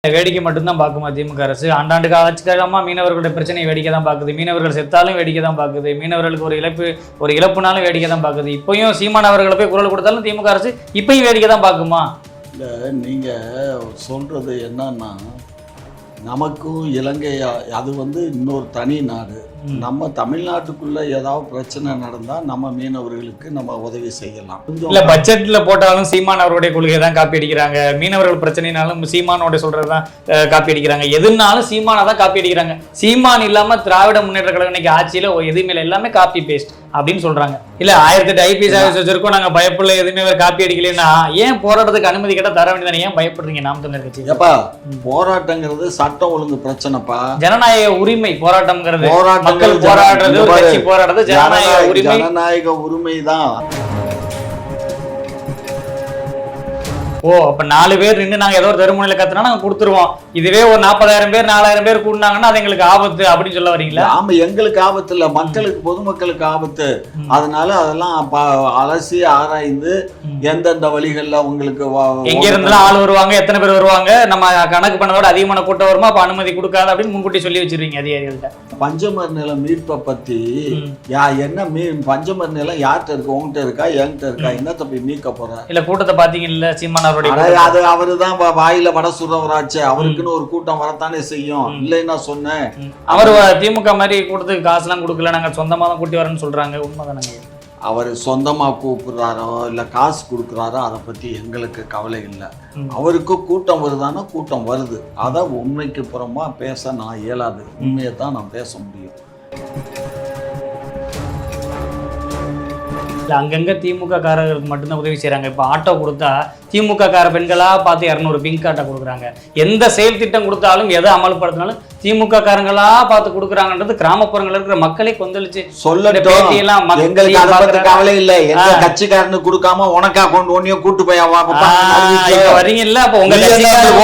வேடிக்கை மட்டும்தான் பார்க்குமா திமுக அரசு? ஆண்டாண்டு ஆட்சிக்காலமா மீனவர்களுடைய பிரச்சனையை வேடிக்கை தான் பார்க்குது. மீனவர்கள் செத்தாலும் வேடிக்கை தான் பார்க்குது. மீனவர்களுக்கு ஒரு இழப்புனாலும் வேடிக்கை தான் பார்க்குது. இப்பயும் சீமான் அவர்களை போய் குரல் கொடுத்தாலும் திமுக அரசு இப்பயும் வேடிக்கை தான் பார்க்குமா? இல்லை, நீங்கள் சொல்கிறது என்னன்னா, நமக்கும் இலங்கை அது இன்னொரு தனி நாடு. நம்ம தமிழ்நாட்டுக்குள்ள ஏதாவது பிரச்சனை நடந்தா நம்ம மீனவர்களுக்கு நம்ம உதவி செய்யலாம். இல்ல பட்ஜெட்ல போட்டாலும் சீமான் அவருடைய கொள்கையை தான் காப்பி அடிக்கிறாங்க. மீனவர்கள் பிரச்சனைனாலும் சீமானோட சொல்றதுதான் காப்பி அடிக்கிறாங்க. எதுனாலும் சீமானை தான் காப்பி அடிக்கிறாங்க. சீமான் இல்லாம திராவிட முன்னேற்ற கழகம் இன்னைக்கு ஆட்சியில எதுவுமே எல்லாமே காப்பி பேஸ்ட் அப்படின்னு சொல்றாங்க. இல்ல 1008 ஐபிஎஸ் ஆஃபீஸ் வச்சிருக்கோம், நாங்க பயப்படல, எதுவுமே காப்பி அடிக்கலன்னா ஏன் போராட்டத்துக்கு அனுமதி கேட்டா தர வேண்டியதானே? ஏன் பயப்படுறீங்க? நாம் தமிழர் கட்சி எப்பா போராட்டங்கிறது சட்டம் ஒழுங்கு பிரச்சனைப்பா. ஜனநாயக உரிமை போராட்டம்ங்கிறது, மக்கள் போராடுறது, கட்சி போராடுறது ஜனநாயக உரிமை தான். அப்ப 4 பேர் நின்று நாங்க ஏதோ ஒரு தெருமுனையில கத்துனா நாங்க கொடுத்துருவோம். இதுவே ஒரு 40,000 பேர் 4,000 பேர் கூடினாங்கன்னா அது எங்களுக்கு ஆபத்து அப்படின்னு சொல்ல வரீங்களா? ஆமா, எங்களுக்கு ஆபத்து இல்ல, மக்களுக்கு பொதுமக்களுக்கு ஆபத்து. அதனால அதெல்லாம் அலசி ஆராய்ந்து எந்தெந்த வழிகள்ல உங்களுக்கு எங்க இருந்தாலும் ஆள் வருவாங்க, எத்தனை பேர் வருவாங்க, நம்ம கணக்கு பண்ணதோட அதிகமான கூட்டம் வருமா, அப்ப அனுமதி கொடுக்காது அப்படின்னு முன்கூட்டி சொல்லி வச்சிருக்கீங்க அதிகாரிகள்ட்ட. பஞ்சமர் நிலம் மீட்பை பத்தி என்ன பஞ்சமர் நிலம் யார்கிட்ட இருக்கு? உங்ககிட்ட இருக்கா, என்கிட்ட இருக்கா? என்னத்த போய் மீட்க போற? இல்ல கூட்டத்தை பாத்தீங்கல்ல சீமான் அவருடைய, அது அவருதான் வாயில வட சுடுறவராச்சு. அவருக்குன்னு ஒரு கூட்டம் வரத்தானே செய்யும். இல்லைன்னா சொன்னேன், அவர் திமுக மாதிரி கூட்டத்துக்கு காசு எல்லாம் கொடுக்கல, நாங்க சொந்தமா தான் கூட்டி வரேன்னு சொல்றாங்க. உண்மைதானங்க? அவர் சொந்தமா கூப்பிடுறாரோ இல்ல காசு கொடுக்குறாரோ அதை பத்தி எங்களுக்கு கவலை இல்லை. அவருக்கு கூட்டம் வருதானா கூட்டம் வருது. அதை உண்மைக்கு புறமா பேச நான் இயலாது. உண்மையை தான் நான் பேச முடியும். அங்கங்க திமுக காரர்களுக்கு மட்டும்தான் உதவி செய்யறாங்க. இப்ப ஆட்டோ கொடுத்தா திமுக கார பெண்களா பார்த்து 200 பிங்க் ஆட்டோ கொடுக்குறாங்க. எந்த செயல் திட்டம் கொடுத்தாலும் எதை அமல்படுத்தினாலும் திமுக காரங்களா பார்த்து கொடுக்குறாங்கன்றது கிராமப்புறங்கள் இருக்கிற மக்களே கொந்தளிச்சு கவலை இல்லை. எங்க கட்சிக்காரனு கொடுக்காம உனக்கா கொண்டு ஒன்னையும் கூட்டு போய் வரீங்கல்ல. அப்ப உங்க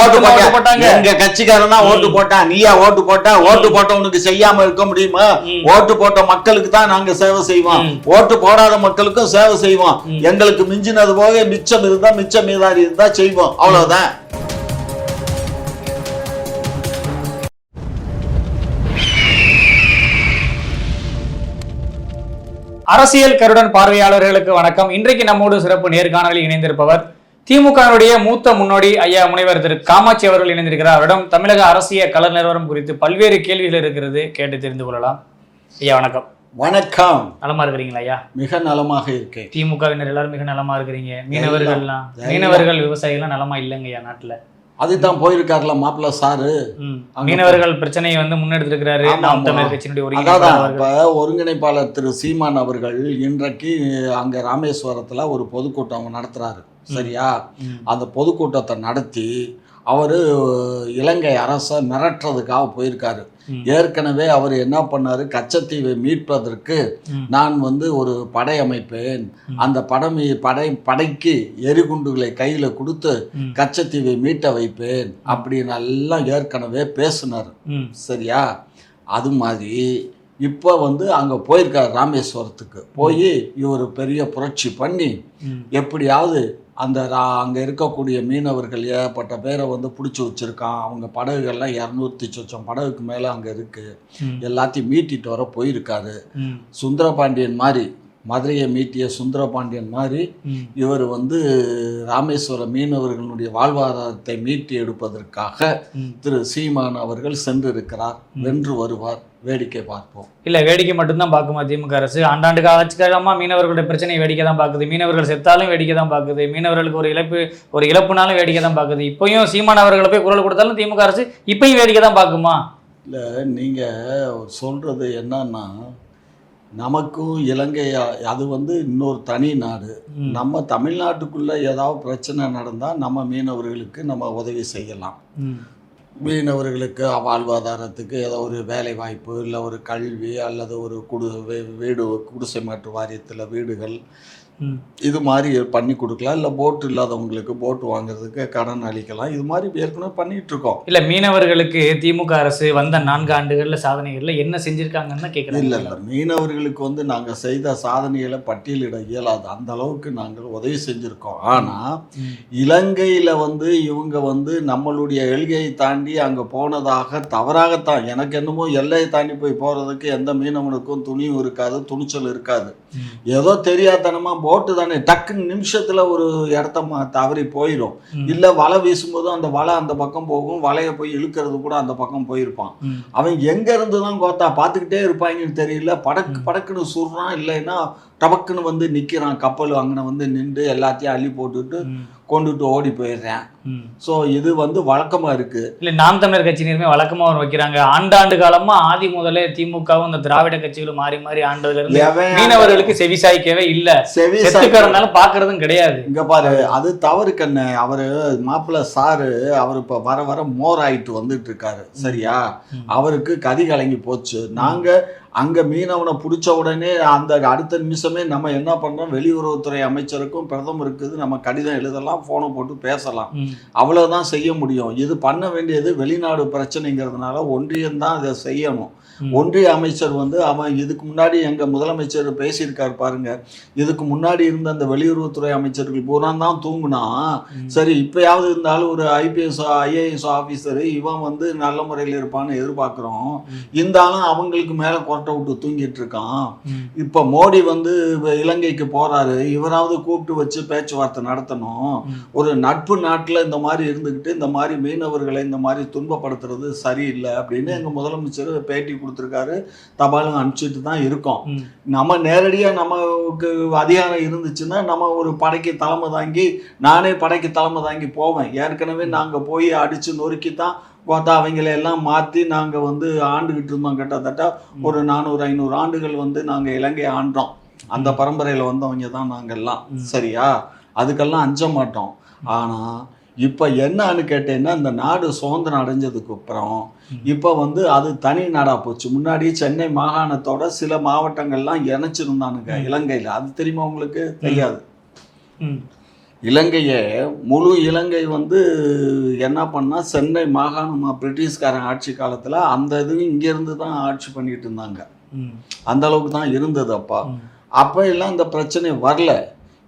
ஓட்டு போட்டாங்க, எங்க கட்சிக்காரன் தான் ஓட்டு போட்டான், நீயா ஓட்டு போட்டா? ஓட்டு போட்டவனுக்கு செய்யாம இருக்க முடியுமா? ஓட்டு போட்ட மக்களுக்கு தான் நாங்க சேவை செய்வோம், ஓட்டு போடாத மக்களுக்கும் சேவை செய்வோம். எங்களுக்கு மிஞ்சினது போக மிச்சம் இருந்தா மிச்சம் மீதாரி இருந்தா செய்வோம், அவ்வளவுதான். அரசியல் கருடன் பார்வையாளர்களுக்கு வணக்கம். இன்றைக்கு நம்மோடு சிறப்பு நேர்காணலில் இணைந்திருப்பவர் திமுகவுடைய மூத்த முன்னோடி ஐயா முனைவர் திரு காமாட்சி அவர்கள் இணைந்திருக்கிறார். அவரிடம் தமிழக அரசியல் கள நிலவரம் குறித்து பல்வேறு கேள்விகள் இருக்கிறது, கேட்டு தெரிந்து கொள்ளலாம். ஐயா வணக்கம். வணக்கம். நலமா இருக்கிறீங்களா ஐயா? மிக நலமாக இருக்கேன். திமுகவினர் எல்லாரும் மிக நலமா இருக்கிறீங்க. மீனவர்கள் விவசாயிகள் நலமா இல்லைங்க ஐயா நாட்டுல. அதுதான் போயிருக்காருல மாப்பிள்ள சாரு. மீனவர்கள் பிரச்சனையை முன்னெடுத்திருக்கிறாரு. ஒருங்கிணைப்பாளர் திரு சீமான் அவர்கள் இன்றைக்கு அங்க ராமேஸ்வரத்துல ஒரு பொதுக்கூட்டம் நடத்துறாரு. சரியா? அந்த பொதுக்கூட்டத்தை நடத்தி அவரு இலங்கை அரசை மிரட்டுறதுக்காக போயிருக்காரு. ஏற்கனவே அவர் என்ன பண்ணாரு, கச்சத்தீவை மீட்பதற்கு நான் ஒரு படை அமைப்பேன், அந்த படைக்கு எரிகுண்டுகளை கையில கொடுத்து கச்சத்தீவை மீட்ட வைப்பேன் அப்படின்னு எல்லாம் ஏற்கனவே பேசினார். சரியா? அது மாதிரி இப்போ அங்க போயிருக்காரு ராமேஸ்வரத்துக்கு. போய் இவர் பெரிய புரட்சி பண்ணி எப்படியாவது அங்கே இருக்கக்கூடிய மீனவர்கள் ஏகப்பட்ட பேரை பிடிச்சி வச்சுருக்கான். அவங்க படகுகள்லாம் 200 சொச்சம் படகுக்கு மேலே அங்கே இருக்குது. எல்லாத்தையும் மீட்டிட்டு வர போயிருக்காரு. சுந்தரபாண்டியன் மாதிரி, மதுரையை மீட்டிய சுந்தரபாண்டியன் மாதிரி இவர் ராமேஸ்வர மீனவர்களுடைய வாழ்வாதாரத்தை மீட்டி எடுப்பதற்காக திரு சீமான் அவர்கள் சென்றிருக்கிறார். வென்று வருவார், வேடிக்கை பார்ப்போம். இல்ல வேடிக்கை மட்டும்தான் பார்க்குமா திமுக அரசு? ஆண்டாண்டு ஆட்சிக்காலமா மீனவர்களுடைய பிரச்சனையை வேடிக்கை தான் பார்க்குது. மீனவர்கள் செத்தாலும் வேடிக்கை தான் பார்க்குது. மீனவர்களுக்கு ஒரு இழப்புனாலும் வேடிக்கை தான் பார்க்குது. இப்பயும் சீமான் அவர்களை போய் குரல் கொடுத்தாலும் திமுக அரசு இப்பயும் வேடிக்கை தான் பார்க்குமா? இல்லை, நீங்க சொல்றது என்னன்னா, நமக்கும் இலங்கை அது இன்னொரு தனி நாடு. நம்ம தமிழ்நாட்டுக்குள்ள ஏதாவது பிரச்சனை நடந்தா நம்ம மீனவர்களுக்கு நம்ம உதவி செய்யலாம். மீனவர்களுக்கு வாழ்வாதாரத்துக்கு ஏதோ ஒரு வேலை வாய்ப்பு, இல்லை ஒரு கல்வி, அல்லது ஒரு வீடு குடிசை மாற்று வாரியத்தில் வீடுகள், இது மாதிரி பண்ணி கொடுக்கலாம், இல்லை போட்டு இல்லாதவங்களுக்கு போட்டு வாங்குறதுக்கு கடன் அளிக்கலாம். இது மாதிரி ஏற்கனவே பண்ணிட்டு இருக்கோம். இல்ல மீனவர்களுக்கு திமுக அரசு வந்த 4 ஆண்டுகள்ல சாதனைகள்ல என்ன செஞ்சிருக்காங்கன்னு கேட்கறாங்க. இல்ல மீனவர்களுக்கு வந்து நாங்க செய்த சாதனைகளை பட்டியலிட இயலாது, அந்த அளவுக்கு நாங்கள் உதவி செஞ்சிருக்கோம். ஆனா இலங்கையில வந்து இவங்க வந்து நம்மளுடைய எல்கையை தாண்டி அங்க போனதாக தவறாகத்தான், எனக்கு என்னமோ எல்லையை தாண்டி போய் போறதுக்கு எந்த மீனவனுக்கும் துணியும் இருக்காது, துணிச்சல் இருக்காது. ஏதோ தெரியாதனமா போட்டு தானே டக்குன்னு நிமிஷத்துல ஒரு இடத்த தவறி போயிடும். இல்ல வலை வீசும்போது அந்த வலை அந்த பக்கம் போகும், வலைய போய் இழுக்கிறது கூட அந்த பக்கம் போயிருப்பான். அவன் எங்க இருந்துதான் கோத்தா பார்த்துக்கிட்டே இருப்பாங்கன்னு தெரியல, படக்குன்னு சுடுறான், இல்லைன்னா டபக்குன்னு வந்து நிக்கிறான் கப்பல் அங்கே வந்து நின்று எல்லாத்தையும் அள்ளி போட்டுட்டு கொண்டுட்டு ஓடி போயிடுறேன். ஸோ இது வந்து வழக்கமா இருக்கு. இல்ல நாம் தமிழர் கட்சியினருமே வழக்கமா வைக்கிறாங்க. ஆண்டாண்டு காலமா ஆதி முதலே திமுகவும் இந்த திராவிட கட்சிகளும் மாறி மாறி ஆண்டதுல இருந்து மீனவர்களுக்கு செவிசாய்க்கவே இல்ல, செத்துக்கிறதுனால பாக்குறதும் கிடையாது. இங்க பாரு, அது தவறு கண்ணு. அவரு மாப்பிள்ள சாரு அவர் இப்ப வர வர மோர் ஆயிட்டு வந்துட்டு இருக்காரு, சரியா? அவருக்கு கதி கலங்கி போச்சு. நாங்க அங்க மீனவனை பிடிச்ச உடனே அந்த அடுத்த நிமிஷமே நம்ம என்ன பண்றோம், வெளியுறவுத்துறை அமைச்சருக்கும் பிரதமருக்கு நம்ம கடிதம் எழுதலாம், போனை போட்டு பேசலாம், அவ்வளவுதான் செய்ய முடியும். இது பண்ண வேண்டியது வெளிநாடு பிரச்சனைங்கிறதுனால ஒன்றியம் தான் இதை செய்யணும். ஒன்றிய அமைச்சர் வந்து அவன் இதுக்கு முன்னாடி எங்க முதலமைச்சர் பேசியிருக்காரு பாருங்க, இதுக்கு முன்னாடி இருந்த அந்த வெளியுறவுத்துறை அமைச்சர்கள் பூரா தான் தூங்குனா, சரி இப்பயாவது இருந்தாலும் ஒரு IPS IAS ஆபீசர் இவன் வந்து நல்ல முறையில் இருப்பான்னு எதிர்பார்க்கிறோம். இருந்தாலும் அவங்களுக்கு மேல கொரட்டை விட்டு தூங்கிட்டு இருக்கான். இப்ப மோடி வந்து இலங்கைக்கு போறாரு, இவராவது கூப்பிட்டு வச்சு பேச்சுவார்த்தை நடத்தணும். ஒரு நட்பு நாட்டுல இந்த மாதிரி இருந்துகிட்டு இந்த மாதிரி மீனவர்களை இந்த மாதிரி துன்பப்படுத்துறது சரியில்லை அப்படின்னு எங்க முதலமைச்சர் பேட்டி கொடுத்துருக்காரு, தபாலும் அனுப்பிச்சிட்டு தான் இருக்கோம். நம்ம நேரடியா நமக்கு அதிகாரம் இருந்துச்சுன்னா நம்ம ஒரு படைக்கு தலைமை தாங்கி, நானே படைக்கு தலைமை தாங்கி போவேன். ஏற்கனவே நாங்க போய் அடிச்சு நொறுக்கி தான் பார்த்தா அவங்கள எல்லாம் மாற்றி நாங்கள் வந்து ஆண்டுகிட்டு இருந்தோம். கிட்டத்தட்ட ஒரு 400-500 ஆண்டுகள் வந்து நாங்கள் இலங்கையை ஆண்டோம். அந்த பரம்பரையில் வந்தவங்க தான் நாங்கள்லாம், சரியா? அதுக்கெல்லாம் அஞ்ச மாட்டோம். ஆனால் இப்போ என்னன்னு கேட்டேன்னா, இந்த நாடு சுதந்திரம் அடைஞ்சதுக்கு அப்புறம் இப்போ வந்து அது தனி நாடாக போச்சு. முன்னாடி சென்னை மாகாணத்தோட சில மாவட்டங்கள்லாம் இணைச்சிருந்தானுங்க இலங்கையில். அது தெரியுமா உங்களுக்கு? தெரியாது. இலங்கையை முழு இலங்கை வந்து என்ன பண்ணா, சென்னை மாகாணமா பிரிட்டிஷ்காரன் ஆட்சி காலத்தில் அந்த இதுவும் இங்கேருந்து தான் ஆட்சி பண்ணிட்டு இருந்தாங்க. அந்த அளவுக்கு தான் இருந்தது அப்போ எல்லாம் இந்த பிரச்சனை வரல.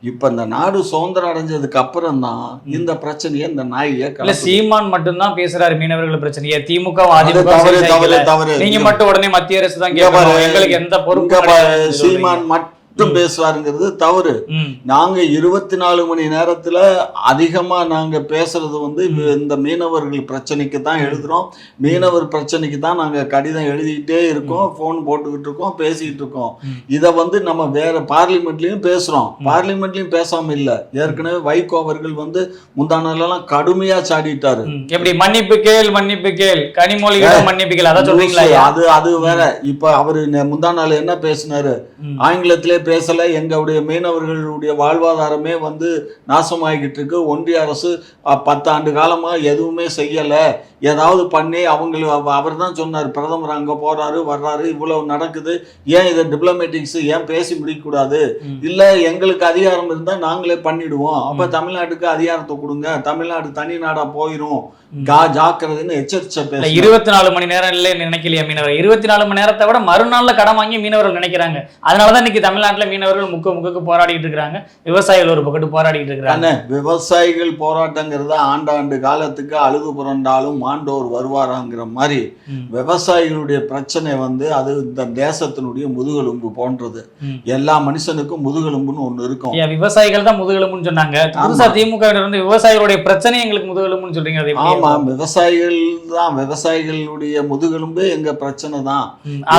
இப்ப இந்த நாடு சுதந்திரம் அடைஞ்சதுக்கு அப்புறம் தான் இந்த பிரச்சனையை இந்த நாயை சீமான் மட்டும்தான் பேசுறாரு மீனவர்கள் பிரச்சனையை. திமுக தவறு. நீங்க மட்டும் உடனே மத்திய அரசு தான் எங்களுக்கு எந்த பொறுப்பு, சீமான் மட்டும் பேசுறாருங்கிறது தவறு. நாங்க 24 மணி நேரத்துல அதிகமா நாங்க பேசுறது வந்து இந்த மீனவர்கள் பிரச்சனைக்கு தான் எழுதுறோம். மீனவர் பிரச்சனைக்கு தான் நாங்க கடிதம் எழுதிக்கிட்டே இருக்கோம், போன் போட்டுக்கிட்டு இருக்கோம், பேசிக்கிட்டு இருக்கோம். இதை வந்து நம்ம வேற பார்லிமெண்ட்லயும் பேசுறோம், பார்லிமெண்ட்லயும் பேசாம இல்ல. ஏற்கனவே வைகோ அவர்கள் வந்து முந்தானெல்லாம் கடுமையா சாடிட்டாரு. எப்படி மன்னிப்பு கேள் கனிமொழிகள் மன்னிப்பு கேள், அதான் சொல்றீங்களா? அது வேற. இப்ப அவரு முந்தா நாள் என்ன பேசினாரு, ஆங்கிலத்திலே பேசல, எங்களுடைய மீனவர்களுடைய வாழ்வாதாரமே வந்து நாசமாகிக்கிட்டு இருக்கு, ஒன்றிய அரசு 10 ஆண்டு காலமா எதுவுமே செய்யல, ஏதாவது பண்ணி அவர் தான் சொன்னார், பிரதமர் அங்க போறாரு வர்றாரு, இவ்வளவு நடக்குது, ஏன் இதை டிப்ளமேட்டிக்ஸ் ஏன் பேசி முடிக்கக்கூடாது? இல்ல எங்களுக்கு அதிகாரம் இருந்தா நாங்களே பண்ணிடுவோம், அப்ப தமிழ்நாட்டுக்கு அதிகாரத்தை கொடுங்க, தமிழ்நாடு தனி நாடா போயிரும், ஜாக்கிரதைன்னு எச்சரிச்ச பேச. 24 மணி நேரம் இல்லை நினைக்கலையா மீனவர்? 24 மணி நேரத்தை விட மறுநாள்ல கடன் வாங்கி மீனவர்கள் நினைக்கிறாங்க. அதனாலதான் இன்னைக்கு தமிழ்நாட்டுல மீனவர்கள் முக்கு போராடிட்டு இருக்காங்க, விவசாயிகள் ஒரு பக்கத்து போராடிட்டு இருக்காங்க. விவசாயிகள் போராட்டங்கிறத ஆண்டாண்டு காலத்துக்கு அழுது புரண்டாலும் மாண்டோர் வருவாராங்கிற மாதிரி விவசாயிகளுடைய பிரச்சனை வந்து அது இந்த தேசத்தினுடைய முதுகெலும்பு போன்றது. எல்லா மனுஷனுக்கும் முதுகெலும்புன்னு ஒண்ணு இருக்கும். விவசாயிகள் தான் முதுகெலும்புன்னு சொன்னாங்க. திமுக வந்து விவசாயிகளுடைய பிரச்சனை எங்களுக்கு முதுகெலும்புன்னு சொல்றீங்க. ஆமா, விவசாயிகள் தான், விவசாயிகளுடைய முதுகெலும்பு எங்க பிரச்சனை தான்.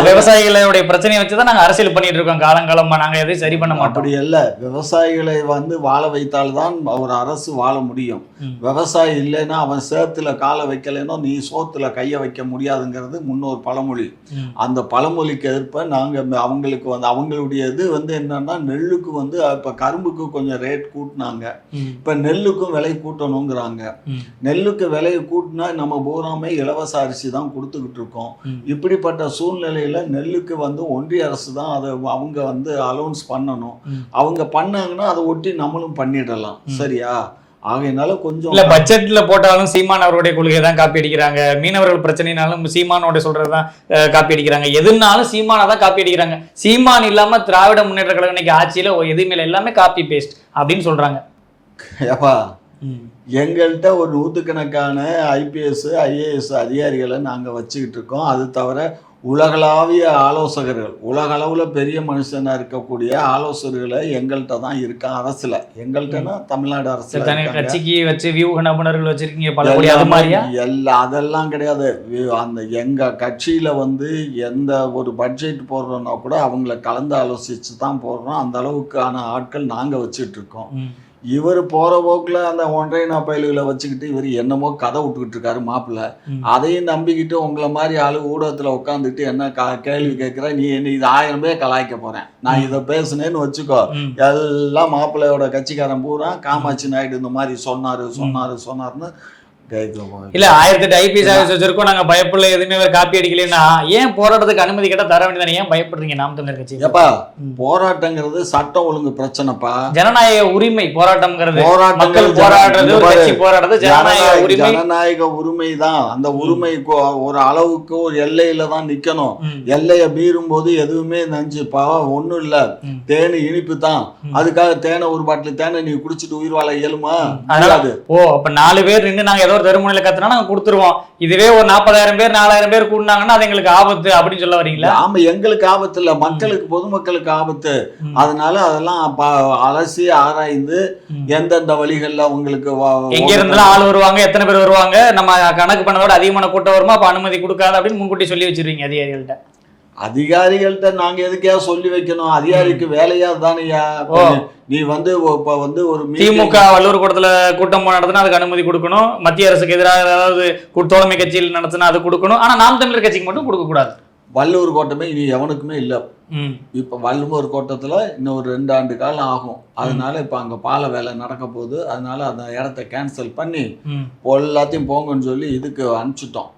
விவசாயிகளுடைய பிரச்சனையை வச்சுதான் நாங்க அரசியல் பண்ணிட்டு இருக்கோம் காலங்காலமா. நாங்க எதையும் சரி பண்ண மாட்டோம். அப்படி இல்ல, விவசாயிகளை வந்து வாழ வைத்தால்தான் ஒரு அரசு வாழ முடியும். விவசாயி இல்லைன்னா அவன் சேத்துல காலை வைக்கல செய்யலைன்னா நீ சோத்துல கையை வைக்க முடியாதுங்கிறது முன்னொரு பழமொழி. அந்த பழமொழிக்கு ஏற்ப நாங்கள் அவங்களுக்கு வந்து அவங்களுடைய இது வந்து என்னன்னா நெல்லுக்கு வந்து இப்போ கரும்புக்கு கொஞ்சம் ரேட் கூட்டினாங்க, இப்போ நெல்லுக்கும் விலை கூட்டணுங்கிறாங்க. நெல்லுக்கு விலையை கூட்டினா நம்ம பூராமே இலவச அரிசி தான் கொடுத்துக்கிட்டு இருக்கோம். இப்படிப்பட்ட சூழ்நிலையில் நெல்லுக்கு வந்து ஒன்றிய அரசு தான் அதை அவங்க வந்து அலௌன்ஸ் பண்ணணும். அவங்க பண்ணாங்கன்னா அதை ஒட்டி நம்மளும் பண்ணிடலாம். சரியா? ஆகையினால கொஞ்சம் இல்ல பட்ஜெட்ல போட்டாலும் சீமான் அவருடைய கொள்கையை தான் காப்பி அடிக்கிறாங்க. மீனவர்கள் பிரச்சனைனாலும் சீமானோட சொல்றதுதான் காப்பி அடிக்கிறாங்க. எதுனாலும் சீமானை தான் காப்பி அடிக்கிறாங்க. சீமான் இல்லாம திராவிட முன்னேற்ற கழகம் இன்னைக்கு ஆட்சியில எதுவுமே எல்லாமே காப்பி பேஸ்ட் அப்படின்னு சொல்றாங்க. ஏப்பா எங்கள்கிட்ட ஒரு நூற்றுக்கணக்கான IPS IAS அதிகாரிகளை நாங்கள் வச்சுக்கிட்டு இருக்கோம். அது தவிர உலகளாவிய ஆலோசகர்கள், உலக அளவில் பெரிய மனுஷனாக இருக்கக்கூடிய ஆலோசகர்களை எங்கள்கிட்ட தான் இருக்கா. அரசுல எங்கள்கிட்டனா தமிழ்நாடு அரசு கட்சிக்கு வச்சு வியூக நிபுணர்கள் வச்சிருக்கீங்க பல அது மாதிரியா? எல்லாம் அதெல்லாம் கிடையாது. அந்த எங்க கட்சியில வந்து எந்த ஒரு பட்ஜெட் போடுறோம்னா கூட அவங்கள கலந்து ஆலோசிச்சு தான் போடுறோம். அந்த அளவுக்கான ஆட்கள் நாங்கள் வச்சுட்டு இருக்கோம். இவர் போற போக்குல அந்த ஒன்றை நாப்பயல்களை வச்சுக்கிட்டு இவர் என்னமோ கதை விட்டுக்கிட்டு இருக்காரு மாப்பிள்ள. அதையும் நம்பிக்கிட்டு உங்களை மாதிரி ஆளு ஊடகத்துல உட்காந்துட்டு என்ன கேள்வி கேட்கிற, நீ என்ன இது 1000 பேர் கலாய்க்க போறேன் நான் இதை பேசுனேன்னு வச்சுக்கோ, எல்லாம் மாப்பிள்ளையோட கட்சிக்காரன் பூரா காமாட்சி நாயுடு இந்த மாதிரி சொன்னாருன்னு இல்ல 1008 IPS வச்சிருக்கோம் நாங்க பயப்படல, எதுவுமே காப்பி அடிக்கலன்னா ஏன் போராட்டத்துக்கு அனுமதி கேட்டா தர வேண்டியதானே? ஏன் பயப்படுறீங்க? நாம் தமிழர் கட்சி ஏப்பா போராட்டங்கிறது சட்டம் ஒழுங்கு பிரச்சனைப்பா. ஜனநாயக உரிமை போராட்டம்ங்கிறது, மக்கள் போராடுறது, கட்சி போராடுறது ஜனநாயக உரிமை தான். அந்த உரிமை ஒரு அளவுக்கு ஒரு எல்லையில தான் நிக்கணும். எல்லையை மீறும் போது எதுவுமே நஞ்சுப்பா ஒண்ணும் இல்ல. தேனு இனிப்பு தான். அதுக்காக தேனை ஒரு பாட்டில் தேனை நீ குடிச்சிட்டு உயிர் வாழ இயலுமா? ஓ அப்ப 4 பேர் நின்று நாங்க ஏதோ தெருமுனையில கத்துனா நாங்க கொடுத்துருவோம். இதுவே ஒரு 40,000 பேர் 4,000 பேர் கூடினாங்கன்னா அது எங்களுக்கு ஆபத்து அப்படின்னு சொல்ல வரீங்களா? ஆமா, எங்களுக்கு ஆபத்து இல்ல, மக்களுக்கு பொதுமக்களுக்கு ஆபத்து. அதனால அதெல்லாம் அலசி ஆராய்ந்து எந்தெந்த வழிகள்ல உங்களுக்கு எங்க இருந்தாலும் ஆள் வருவாங்க, எத்தனை பேர் வருவாங்க, நம்ம கணக்கு பண்ணதோட அதிகமான கூட்டம் வருமா, அப்ப அனுமதி கொடுக்காது அப்படின்னு முன்கூட்டி சொல்லி வச்சிருவீங்க அதிகாரிகள்ட்ட. அதிகாரிகள்கிட்ட நாங்க எதுக்கே சொல்லி வைக்கணும்? அதிகாரிக்கு வேலையா தானையா? நீ வந்து இப்ப வந்து ஒரு திமுக வள்ளுவர் கூட்டத்துல கூட்டம் நடத்தினா அதுக்கு அனுமதி கொடுக்கணும். மத்திய அரசுக்கு எதிராக ஏதாவது தோழமை கட்சியில் நடத்தினா அது கொடுக்கணும். ஆனா நாம் தமிழர் கட்சிக்கு மட்டும் கொடுக்க கூடாது. வள்ளுவர் கோட்டமே இனி எவனுக்குமே இல்ல. இப்ப வள்ளுவர் கோட்டத்துல இன்னும் ஒரு 2 ஆண்டு காலம் ஆகும். அதனால இப்ப அங்க பால வேலை நடக்க போகுது. அதனால அந்த இடத்த கேன்சல் பண்ணி எல்லாத்தையும் போங்கன்னு சொல்லி இதுக்கு அனுப்பிச்சிட்டோம்,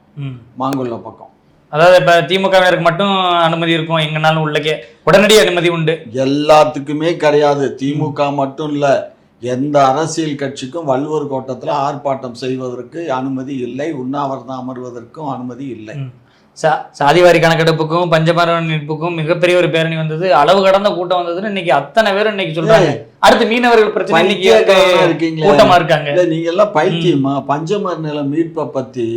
மாங்குள்ள பக்கம். அதாவது இப்ப திமுகவினருக்கு மட்டும் அனுமதி இருக்கும், எங்கனாலும் உள்ளக்கே உடனடி அனுமதி உண்டு. எல்லாத்துக்குமே கிடையாது. திமுக மட்டும் இல்ல, எந்த அரசியல் கட்சிக்கும் வள்ளுவர் கோட்டத்துல ஆர்ப்பாட்டம் செய்வதற்கு அனுமதி இல்லை. உண்ணாவிரதம் அமர்வதற்கும் அனுமதி இல்லை. சாதிவாரி கணக்கெடுப்புக்கும் பஞ்சமரம் மீட்புக்கும் மிகப்பெரிய ஒரு பேரணி வந்தது, அளவு கடந்த கூட்டம் வந்ததுன்னு இன்னைக்கு அத்தனை பேர் இன்னைக்கு சொல்றாங்க. அடுத்து மீனவர்கள் பிரச்சனை கூட்டமா இருக்காங்க. நீங்க எல்லாம் பைத்தியமா? பஞ்சமர் நிலம் மீட்பை பத்தி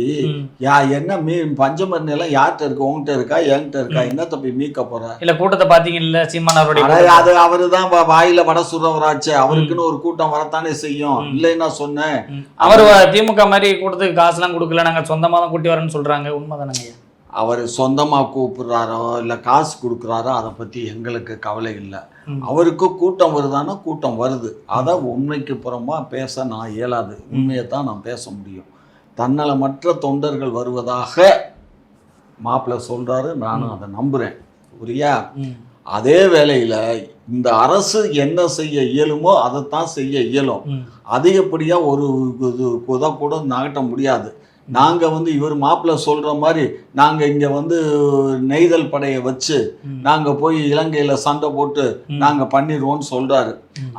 என்ன பஞ்சமர் நிலம் யார்கிட்ட இருக்கு? உங்ககிட்ட இருக்கா, என்கிட்ட இருக்கா? என்ன தப்பி மீட்க போற? இல்ல கூட்டத்தை பாத்தீங்கல்ல சீமான் அவருடைய, அது அவருதான் வாயில வட சுடுறவராச்சு. அவருக்குன்னு ஒரு கூட்டம் வரத்தானே செய்யும். இல்லைன்னா சொன்னேன், அவர் திமுக மாதிரி கூட்டத்துக்கு காசு எல்லாம் கொடுக்கல, நாங்க சொந்தமா தான் கூட்டி வரேன்னு சொல்றாங்க. உண்மைதானங்க? அவர் சொந்தமாக கூப்பிடுறாரோ இல்லை காசு கொடுக்குறாரோ அதை பற்றி எங்களுக்கு கவலை இல்லை. அவருக்கு கூட்டம் வருதானா கூட்டம் வருது. அதை உண்மைக்கு புறமா பேச நான் இயலாது. உண்மையை தான் நான் பேச முடியும். தன்னலமற்ற தொண்டர்கள் வருவதாக மாப்பிள்ளை சொல்கிறாரு, நானும் அதை நம்புகிறேன். புரியா? அதே வேளையில் இந்த அரசு என்ன செய்ய இயலுமோ அதைத்தான் செய்ய இயலும். அதிகப்படியாக ஒரு இதை கூட நகட்ட முடியாது. நாங்கள் வந்து இவர் மாப்பிள்ளை சொல்கிற மாதிரி நாங்கள் இங்கே வந்து நெய்தல் படையை வச்சு நாங்கள் போய் இலங்கையில் சண்டை போட்டு நாங்கள் பண்ணிடுவோம்னு சொல்கிறாரு.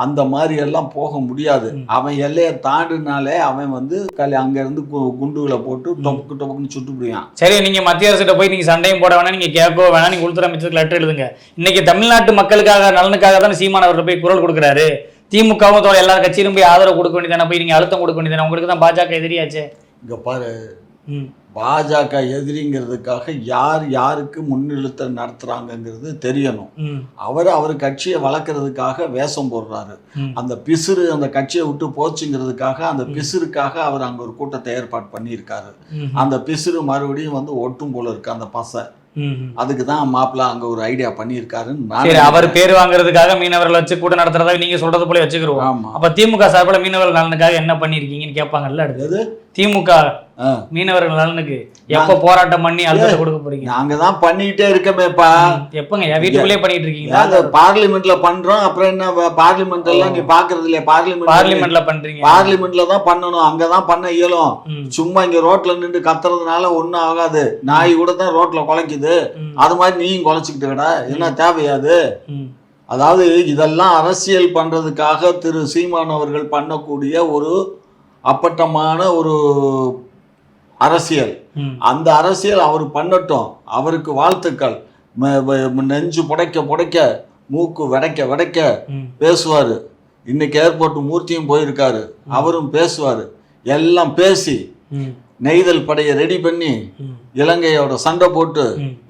அந்த மாதிரி எல்லாம் போக முடியாது. அவன் எல்லையை தாண்டினாலே அவன் வந்து அங்கேருந்து குண்டுகளை போட்டு டொப்புக்குன்னு சுட்டுப்பிடுவான். சரி, நீங்கள் மத்திய அரசிட்ட போய் நீங்கள் சண்டையும் போட வேணாம், நீங்கள் கேட்கோ வேணாம், நீங்கள் உள்துறை அமைச்சருக்கு லெட்டர் எழுதுங்க. இன்னைக்கு தமிழ்நாட்டு மக்களுக்காக நலனுக்காக தான் சீமான் அவர்கள் போய் குரல் கொடுக்குறாரு. திமுகவும் எல்லா கட்சியிலும் போய் ஆதரவு கொடுக்க வேண்டியதானே, போய் நீங்கள் அழுத்தம் கொடுக்க வேண்டியதானே. உங்களுக்கு தான் பாஜக எதிரியாச்சே. இங்க பாரு, பாஜக எதிரிங்கிறதுக்காக யார் யாருக்கு முன்னிறுத்தல் நடத்துறாங்கிறது தெரியணும். அவர் கட்சியை வளர்க்கறதுக்காக வேஷம் போடுறாரு. அந்த பிசுறு அந்த கட்சியை விட்டு போச்சுங்கிறதுக்காக அந்த பிசுறுக்காக அவர் அங்க ஒரு கூட்டத்தை ஏற்பாடு பண்ணியிருக்காரு. அந்த பிசுறு மறுபடியும் வந்து ஒட்டும் போல இருக்கு அந்த பசை. அதுக்குதான் மாப்பிள்ள அங்க ஒரு ஐடியா பண்ணியிருக்காருன்னு அவர் பேர் வாங்குறதுக்காக மீனவர்கள் வச்சு கூட்டம் நடத்துறதா நீங்க சொல்றது போல வச்சுக்கிறோம். அப்ப திமுக சார்பில் மீனவர்கள் நலனுக்காக என்ன பண்ணிருக்கீங்கன்னு கேட்பாங்கல்ல. அடுத்தது திமுக மீனவர்கள் நலனுக்கு எப்ப போராட்டம் பண்ணி அழுத்தத்தை கொடுக்க போறீங்க? நாங்க தான் பண்ணிக்கிட்டே இருக்கமேப்பா. எப்பங்க என் வீட்டுக்குள்ளே பண்ணிட்டு இருக்கீங்களா? அது பார்லிமெண்ட்ல பண்றோம். அப்புறம் என்ன பார்லிமெண்ட் எல்லாம் நீ பாக்குறது இல்லையா? பார்லிமெண்ட்ல பண்றீங்க. பார்லிமெண்ட்ல தான் பண்ணணும், அங்கதான் பண்ண இயலும். சும்மா இங்க ரோட்ல நின்று கத்துறதுனால ஒண்ணும் ஆகாது. நாய் கூட தான் ரோட்ல குலைக்குது, அது மாதிரி நீயும் குலைச்சுக்கிட்டு என்ன தேவையாது? அதாவது இதெல்லாம் அரசியல் பண்றதுக்காக திரு சீமான் அவர்கள் பண்ணக்கூடிய ஒரு அப்பட்டமான ஒரு அரசியல். அந்த அரசியல் அவர் பண்ணட்டும், அவருக்கு வாழ்த்துக்கள். நெஞ்சு புடைக்க மூக்கு விடைக்க பேசுவாரு. இன்னைக்கு ஏர்போர்ட் மூர்த்தியும் போயிருக்காரு, அவரும் பேசுவாரு. எல்லாம் பேசி நெய்தல் படையை ரெடி பண்ணி இலங்கையோட சண்டை போட்டு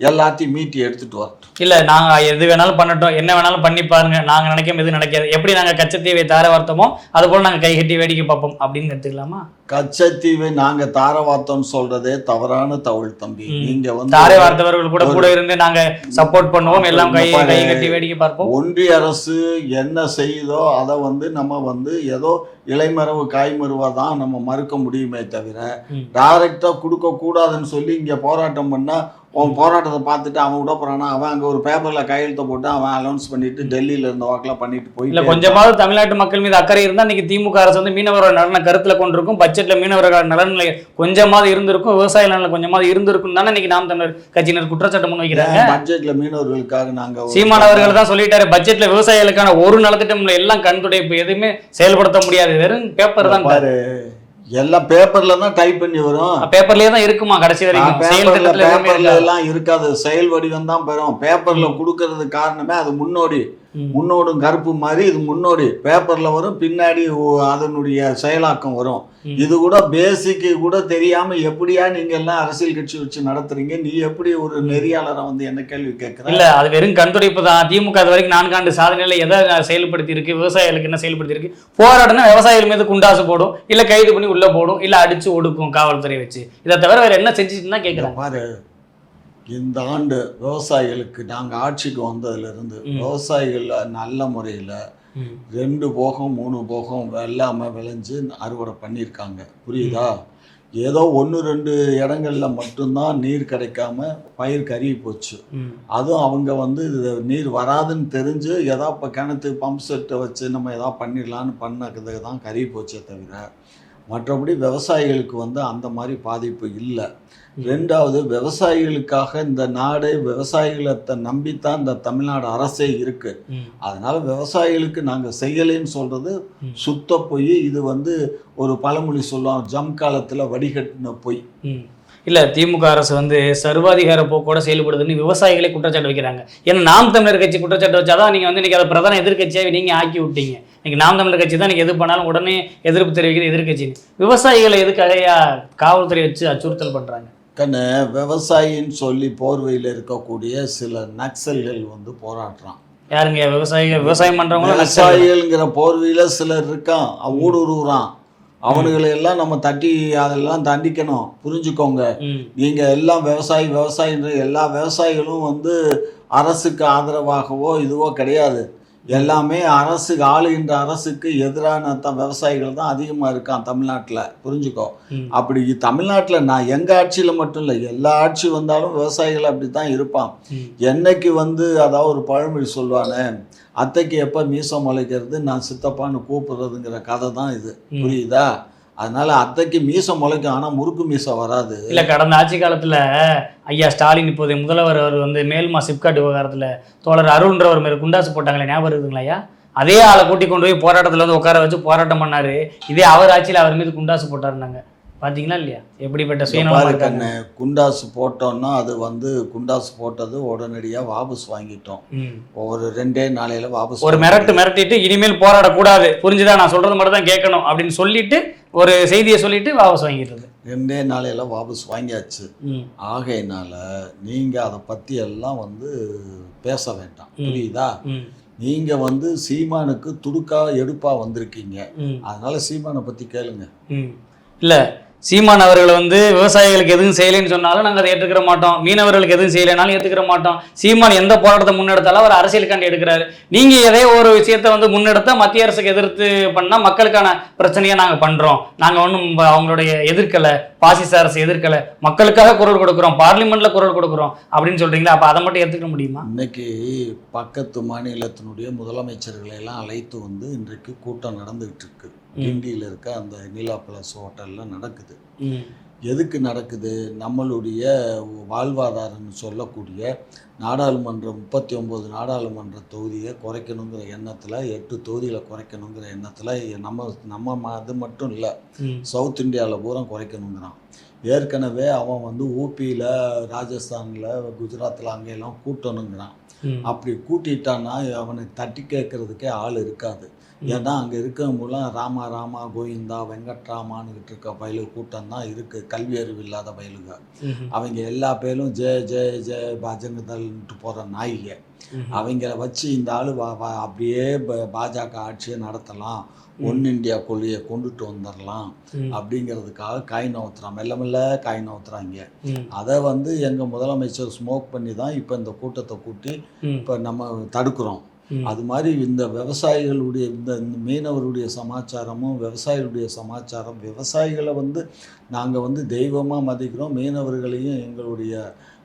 எல்லாத்தையும் மீட்டி எடுத்துட்டு வரட்டும். இல்ல நாங்க எது வேணாலும் பண்ணட்டும், என்ன வேணாலும் பண்ணி பாருங்க, நாங்க நினைக்காம எதுவும் நினைக்காது. எப்படி நாங்க கச்சத்தீவை தார வார்த்தமோ அது போல நாங்க கைகட்டி வேடிக்கை பார்ப்போம் அப்படின்னு எடுத்துக்கலாமா? கச்சத்தீவை நாங்க தார வார்த்தோம்னு சொல்றதே தவறான தவள் தம்பி. நீங்க வந்து தாரை வார்த்தவர்கள் கூட இருந்து நாங்க சப்போர்ட் பண்ணுவோம், எல்லாம் கை கட்டி வேடிக்கை பார்ப்போம். ஒன்றிய அரசு என்ன செய்யுதோ அதை வந்து நம்ம வந்து ஏதோ இலைமறைவு காய்மருவா தான் நம்ம மறுக்க முடியுமே தவிர டைரக்டா கொடுக்க கூடாதுன்னு சொல்லி இங்க போராட்டம் பண்ணா உன் போராட்டத்தை பார்த்துட்டு அவன் விட போறானா? அவன் அங்கே ஒரு பேப்பர்ல கையெழுத்த போட்டு அவன் அலௌன்ஸ் பண்ணிட்டு டெல்லியில இருந்த வாக்கெல்லாம் பண்ணிட்டு போய் இல்லை கொஞ்சமாவது தமிழ்நாட்டு மக்கள் மீது அக்கறை இருந்தால் இன்னைக்கு திமுக அரசு வந்து மீனவர்கள் நலனை கருத்தில் கொண்டிருக்கும். பட்ஜெட்ல மீனவர்கள் நலன்ல கொஞ்சமாவது இருந்திருக்கும், விவசாய நலனில் கொஞ்சமாவது இருந்திருக்கும் தானே இன்னைக்கு நாம் தமிழர் கட்சியினர் குற்றச்சாட்டு முன் வைக்கிறாங்க. பட்ஜெட்ல மீனவர்களுக்காக நாங்க சீமான் அவர்கள் தான் சொல்லிட்டாரு, பட்ஜெட்ல விவசாயிகளுக்கான ஒரு நலத்திட்டம் எல்லாம் கண் துடைப்பு எதுவுமே செயல்படுத்த முடியாது, வெறும் பேப்பர் தான். எல்லாம் பேப்பர்ல தான் டைப் பண்ணி வரும், பேப்பர்லயே தான் இருக்குமா கடைசி வரைக்கும்? பேப்பர்ல எல்லாம் இருக்காது, செயல் வடிவம் தான் பெறும். பேப்பர்ல கொடுக்கறது காரணமே அது முன்னோடும் கருப்பு மாதிரி இது முன்னோடி பேப்பர்ல வரும், பின்னாடி அதனுடைய செயலாக்கம் வரும். இது கூட பேசிக்கு கூட தெரியாம எப்படியா நீங்க எல்லாம் அரசியல் கட்சி வச்சு நடத்துறீங்க? நீ எப்படி ஒரு நெறியாளரை வந்து என்ன கேள்வி கேட்கற? இல்ல அது வெறும் கண்துடைப்பு தான். திமுக அது வரைக்கும் 4 ஆண்டு சாதனையில எதை செயல்படுத்தி இருக்கு, விவசாயிகளுக்கு என்ன செயல்படுத்தி இருக்கு? போராட்டம் விவசாயிகள் மீது குண்டாசு போடும், இல்ல கைது பண்ணி உள்ள போடும், இல்ல அடிச்சு ஒடுக்கும் காவல்துறை வச்சு. இதை தவிர வேற என்ன செஞ்சுட்டுன்னா கேட்கிறேன். பாரு, இந்த ஆண்டு விவசாயிகளுக்கு நாங்கள் ஆட்சிக்கு வந்ததுலேருந்து விவசாயிகள் நல்ல முறையில் 2 போகம் 3 போகம் வெள்ளாமை விளைஞ்சு அறுவடை பண்ணியிருக்காங்க. புரியுதா? ஏதோ 1-2 இடங்கள்ல மட்டும்தான் நீர் கிடைக்காம பயிர் கருகி போச்சு. அதுவும் அவங்க வந்து நீர் வராதுன்னு தெரிஞ்சு ஏதோ இப்போ கிணத்து பம்ப் செட்டை வச்சு நம்ம ஏதோ பண்ணிடலான்னு பண்ணதுக்கு தான் கருகி போச்சே தவிர மற்றபடி விவசாயிகளுக்கு வந்து அந்த மாதிரி பாதிப்பு இல்லை. 2வது, விவசாயிகளுக்காக இந்த நாடு விவசாயிகளை நம்பித்தான் இந்த தமிழ்நாடு அரசே இருக்கு. அதனால விவசாயிகளுக்கு நாங்கள் செய்யலைன்னு சொல்றது சுத்த பொய். இது வந்து ஒரு பழமொழி சொல்லுவோம், ஜம் காலத்தில் வடிகட்டின பொய். இல்லை திமுக அரசு வந்து சர்வாதிகார போக்கோட செயல்படுதுன்னு விவசாயிகளே குற்றச்சாட்டு வைக்கிறாங்க. ஏன்னா நாம் தமிழர் கட்சி குற்றச்சாட்டு வச்சாதான் நீங்கள் வந்து இன்றைக்கி அதை பிரதான எதிர்கட்சியாக நீங்கள் ஆக்கி விட்டீங்க. இன்னைக்கு நாம் தமிழர் கட்சி தான் நீங்கள் எது பண்ணாலும் உடனே எதிர்ப்பு தெரிவிக்கிற எதிர்கட்சி. விவசாயிகளை எதுக்காக காவல்துறை வச்சு அச்சுறுத்தல் பண்ணுறாங்க? கண்ணு, விவசாயின்னு சொல்லி போர்வையில் இருக்கக்கூடிய சில நக்சல்கள் வந்து போராடுறான். யாருங்க விவசாயம் பண்றவங்க? விவசாயிகள்ங்கிற போர்வையில் சிலர் இருக்கான், ஊடுருவுறான். அவனுங்களை எல்லாம் நம்ம அதெல்லாம் தண்டிக்கணும். புரிஞ்சுக்கோங்க, நீங்க எல்லாம் விவசாயின்ற எல்லா விவசாயிகளும் வந்து அரசுக்கு ஆதரவாகவோ இதுவோ கிடையாது. எல்லாமே ஆளுகின்ற அரசுக்கு எதிரான விவசாயிகள் தான் அதிகமாக இருக்கான் தமிழ்நாட்டில். புரிஞ்சுக்கோ. அப்படி தமிழ்நாட்டில் நான் எங்கள் ஆட்சியில் மட்டும் இல்லை, எல்லா ஆட்சி வந்தாலும் விவசாயிகள் அப்படி தான் இருப்பான். என்னைக்கு வந்து அதாவது ஒரு பழமொழி சொல்லுவானே, அத்தைக்கு எப்போ மீசம் முளைக்கிறது நான் சித்தப்பான்னு கூப்பிடுறதுங்கிற கதை தான் இது. புரியுதா? அதனால அத்தைக்கு மீசம் முளைக்கும், ஆனால் முறுக்கு மீசம் வராது. இல்லை, கடந்த ஆட்சி காலத்தில் ஐயா ஸ்டாலின் இப்போதைய முதல்வர் அவர் வந்து மேல்மா சிப்காட் விவகாரத்தில் தோழர் அருள்ன்றவர் மேலே குண்டாசு போட்டாங்களே, ஞாபகம் இருக்குங்களா ஐயா? அதே ஆளை கூட்டி கொண்டு போய் போராட்டத்தில் வந்து உட்கார வச்சு போராட்டம் பண்ணாரு. இதே அவர் ஆட்சியில் அவர் மீது குண்டாசு போட்டாருனாங்க. பார்த்தீங்களா இல்லையா? எப்படிப்பட்ட சுயநலம். குண்டாசு போட்டோம்னா அது வந்து குண்டாசு போட்டது உடனடியாக வாபஸ் வாங்கிட்டோம். ஒரு 2 நாளையில வாபஸ். ஒரு மிரட்டிட்டு இனிமேல் போராடக்கூடாது, புரிஞ்சுதான், நான் சொல்றது மட்டும் தான் கேட்கணும் அப்படின்னு சொல்லிட்டு ஒரு செய்தியை சொல்லிட்டு வாபஸ் வாங்கிடுறது. 2 நாளையில வாபஸ் வாங்கியாச்சு. ஆகையினால நீங்க அதை பத்தி எல்லாம் வந்து பேச வேண்டாம். புரியுதா? நீங்க வந்து சீமானுக்கு துடுக்கா எடுப்பா வந்திருக்கீங்க. அதனால சீமானை பத்தி கேளுங்க. இல்லை சீமான் அவர்கள் வந்து விவசாயிகளுக்கு எதுவும் செய்யலைன்னு சொன்னாலும் நாங்கள் அதை ஏற்றுக்கிற மாட்டோம், மீனவர்களுக்கு எதுவும் செய்யலைனாலும் ஏற்றுக்கிற மாட்டோம். சீமான் எந்த போராட்டத்தை முன்னெடுத்தாலும் அவர் அரசியலுக்காண்டி எடுக்கிறாரு. நீங்கள் எதே ஒரு விஷயத்தை வந்து முன்னெடுத்தா மத்திய அரசுக்கு எதிர்த்து பண்ணால் மக்களுக்கான பிரச்சனையை நாங்கள் பண்ணுறோம், நாங்கள் ஒன்றும் அவங்களுடைய எதிர்க்கலை, பாசிச அரசு எதிர்க்கலை, மக்களுக்காக குரல் கொடுக்குறோம், பார்லிமெண்ட்ல குரல் கொடுக்குறோம் அப்படின்னு சொல்றீங்களா? அப்போ அதை மட்டும் ஏற்றுக்க முடியுமா? இன்னைக்கு பக்கத்து மாநிலத்தினுடைய முதலமைச்சர்களை எல்லாம் அழைத்து வந்து இன்றைக்கு கூட்டம் நடந்துகிட்டு இருக்கு. கிண்டியில் இருக்க அந்த நீலா பிளஸ் ஹோட்டலில் நடக்குது. எதுக்கு நடக்குது? நம்மளுடைய வாழ்வாதாரம்னு சொல்லக்கூடிய நாடாளுமன்ற 39 நாடாளுமன்ற தொகுதியை குறைக்கணுங்கிற எண்ணத்தில் 8 தொகுதிகளை குறைக்கணுங்கிற எண்ணத்தில் நம்ம அது மட்டும் இல்லை, சவுத் இந்தியாவில் பூரா குறைக்கணுங்கிறான். ஏற்கனவே அவன் வந்து ஊபியில், ராஜஸ்தானில், குஜராத்தில் அங்கெல்லாம் கூட்டணுங்கிறான். அப்படி கூட்டிட்டான்னா அவனுக்கு தட்டி கேட்கறதுக்கே ஆள் இருக்காது. ஏன்னா அங்கே இருக்கவங்களாம் ராமா ராமா கோவிந்தா வெங்கட்ராமான்னுக்கிட்டு இருக்க பயிலுக்கு கூட்டம் தான் இருக்குது, கல்வி அறிவு இல்லாத பயிலுங்க. அவங்க எல்லா பேரும் ஜெய ஜெய ஜெய பஜங்கதல்ன்ட்டு போகிற நாய்க. அவங்கள வச்சு இந்த ஆள் அப்படியே பாஜக ஆட்சியை நடத்தலாம், ஒன் இந்தியா கொள்கையை கொண்டுட்டு வந்துடலாம் அப்படிங்கிறதுக்காக காய் நவுத்துறான், மெல்ல மெல்ல காய் நவுத்துறாங்க. அதை வந்து எங்கள் முதலமைச்சர் ஸ்மோக் பண்ணி தான் இப்போ இந்த கூட்டத்தை கூட்டி இப்போ நம்ம தடுக்கிறோம். அது மாதிரி இந்த விவசாயிகளுடைய இந்த மீனவருடைய சமாச்சாரமும் விவசாயிகளுடைய சமாச்சாரம், விவசாயிகளை வந்து நாங்கள் வந்து தெய்வமாக மதிக்கிறோம், மீனவர்களையும் எங்களுடைய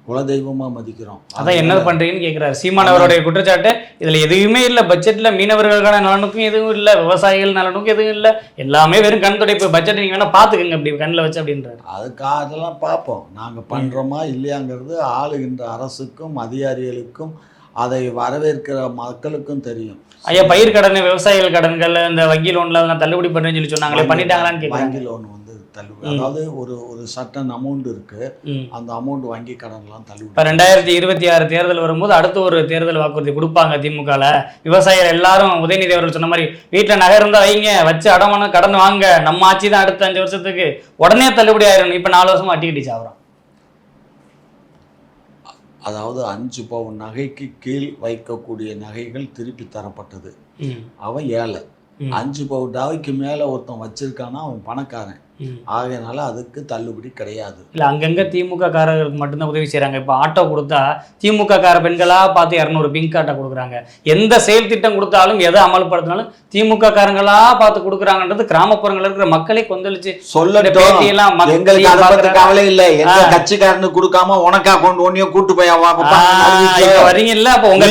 குலதெய்வமாக மதிக்கிறோம். அதான் என்ன பண்ணுறீங்கன்னு கேட்குறாரு சீமான் அவருடைய குற்றச்சாட்டு. இதில் எதுவுமே இல்லை, பட்ஜெட்டில் மீனவர்களுக்கான நலனுக்கும் எதுவும் இல்லை, விவசாயிகள் நலனுக்கும் எதுவும் இல்லை, எல்லாமே வெறும் கண் துடைப்பு பட்ஜெட், நீங்கள் வேணால் பார்த்துக்கங்க அப்படி கண்ணில் வச்சு அப்படின்றாரு. அதுக்காக அதெல்லாம் பார்ப்போம், நாங்கள் பண்ணுறோமா இல்லையாங்கிறது ஆளுகின்ற அரசுக்கும் அதிகாரிகளுக்கும் அதை வரவேற்கிற மக்களுக்கும் தெரியும். ஐயா, பயிர் கடன், விவசாயிகள் கடன்கள், இந்த வங்கி லோன்ல தள்ளுபடி பண்ணுறேன்னு சொல்லி சொன்னாங்களே, பண்ணிட்டாங்களான்னு கேட்குறாங்க. வங்கி லோன் வந்து தள்ளுபடி, அதாவது ஒரு சட்டன் அமௌண்ட் இருக்கு, அந்த அமௌண்ட் வங்கி கடன்லாம் தள்ளுபடி. இப்போ 2026 தேர்தல் வரும்போது அடுத்த ஒரு தேர்தல் வாக்குறுதி கொடுப்பாங்க திமுகவில். விவசாயிகள் எல்லாரும் உதயநிதி அவர்கள் சொன்ன மாதிரி வீட்டில் நகை இருந்தால் வைங்க, வச்சு அடமான கடன் வாங்க, நம்ம ஆட்சி தான் அடுத்த 5 வருஷத்துக்கு உடனே தள்ளுபடி ஆயிரும். இப்போ 4 வருஷமா அட்டிக்கிட்டு சாப்பிட்றோம். அதாவது 5 பவுன் நகைக்கு கீழ் வைக்கக்கூடிய நகைகள் திருப்பி தரப்பட்டது. அவன் ஏழை. 5 பவுன் நகைக்கு மேலே ஒருத்தன் வச்சிருக்கானா அவன் பணக்காரன். ஆகையினால அதுக்கு தள்ளுபடி கிடையாது. இல்லை, அங்கங்கே திமுக காரர்களுக்கு மட்டும்தான் உதவி செய்கிறாங்க. இப்போ ஆட்டோ கொடுத்தா திமுக கார பெண்களாக பார்த்து 200 பிங்க் ஆட்டோ கொடுக்குறாங்க. எந்த செயல் திட்டம் கொடுத்தாலும் எதை அமல்படுத்தினாலும் திமுக காரங்களாக பார்த்து கொடுக்குறாங்கன்றது கிராமப்புறங்களில் இருக்கிற மக்களே கொந்தளிச்சு சொல்லட்டும். எங்களுக்கு அதை பத்தி கவலை இல்லை, எங்க கட்சிக்காரனுக்கு கொடுக்காம உனக்கா கொண்டு ஒன்னையும் கூட்டு போய் வரீங்கல்ல. அப்போ உங்க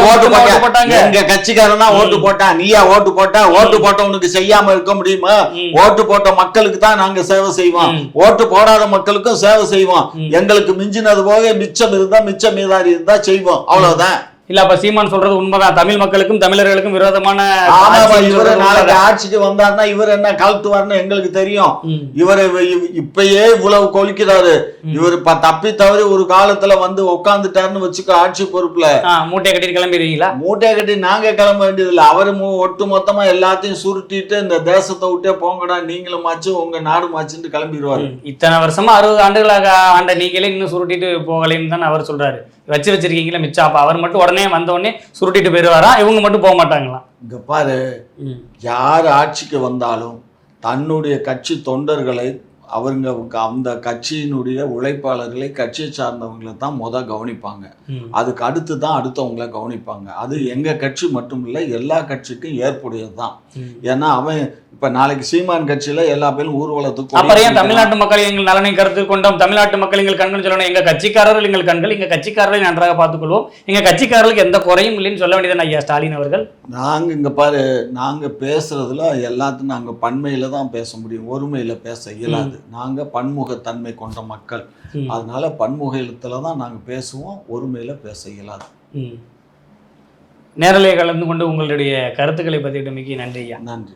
ஓட்டு போட்டாங்க, எங்க கட்சிக்காரன் தான் ஓட்டு போட்டான், நீயா ஓட்டு போட்டா? ஓட்டு போட்டவனுக்கு செய்யாம இருக்க முடியுமா? ஓட்டு போட்ட மக்களுக்கு நாங்க சேவை செய்வோம், ஓட்டு போடாத மக்களுக்கும் சேவை செய்வோம். எங்களுக்கு மிஞ்சினது போக மிச்சம் இருந்தா மிச்சம் மீதாரி இருந்தா செய்வோம், அவ்வளவுதான். இல்ல, அப்ப சீமான் சொல்றது உண்மைதான். தமிழ் மக்களுக்கும் தமிழர்களுக்கும் விரோதமான இவரு நாளைக்கு ஆட்சிக்கு வந்தாருன்னா இவர் என்ன கலத்துவார்னு எங்களுக்கு தெரியும். இவரை இப்பயே இவ்வளவு கொலிக்கிறாரு. இவரு தப்பி தவறி ஒரு காலத்துல வந்து உட்காந்துட்டாருன்னு வச்சுக்க ஆட்சி பொறுப்புல மூட்டையை கட்டிட்டு கிளம்பிடுவீங்களா? மூட்டையை கட்டி நாங்க கிளம்ப வேண்டியது இல்லை. அவரு ஒட்டு மொத்தமா எல்லாத்தையும் சுருட்டிட்டு இந்த தேசத்தை விட்டே போங்கடா, நீங்களும் மாச்சு உங்க நாடு மாச்சுன்னு கிளம்பிடுவாரு. இத்தனை வருஷமா 60 ஆண்டுகளாக ஆண்ட நீங்களே இன்னும் சுருட்டிட்டு போகலைன்னு தான் அவர் சொல்றாரு. வச்சிருக்கீங்களா மிச்சம்? அப்ப அவர் மட்டும் உடனே வந்த உடனே சுருட்டிட்டு போயிடுவாரா? இவங்க மட்டும் போக மாட்டாங்களா? இங்க பாரு, யார் ஆட்சிக்கு வந்தாலும் தன்னுடைய கட்சி தொண்டர்களை, அவங்க அந்த கட்சியினுடைய உழைப்பாளர்களை, கட்சியை சார்ந்தவங்களை தான் கவனிப்பாங்க. அதுக்கு அடுத்து தான் அடுத்தவங்களை கவனிப்பாங்க. அது எங்க கட்சி மட்டும் இல்லை, எல்லா கட்சிக்கும் ஏற்புடையது தான். ஏன்னா அவன் இப்ப நாளைக்கு சீமான் கட்சியில எல்லா பேரும் ஊர்வலத்துக்கு அப்புறம் ஏன் தமிழ்நாட்டு மக்கள் எங்கள் நலனை கருத்து கொண்டோம், தமிழ்நாட்டு மக்கள் எங்கள் கண்கள் சொல்லணும், எங்க கட்சிக்காரர்கள் எங்கள் கண்கள், எங்க கட்சிக்காரர்களை நன்றாக பார்த்துக்கொள்வோம், எங்க கட்சிக்காரர்களுக்கு எந்த குறையும் இல்லைன்னு சொல்ல வேண்டியது ஐயா ஸ்டாலின் அவர்கள். நாங்க இங்க பாரு, நாங்க பேசுறதுல எல்லாத்தையும் நாங்க பன்மையில தான் பேச முடியும், ஒருமையில பேச இயலாது. நாங்க பன்முகத்தன்மை கொண்ட மக்கள், அதனால பன்முகத்துல தான் நாங்க பேசுவோம், ஒருமையில பேச இயலாது. நேரலை கலந்து கொண்டு உங்களுடைய கருத்துக்களை பதிவிட்டமைக்கு நன்றி ஐயா. நன்றி.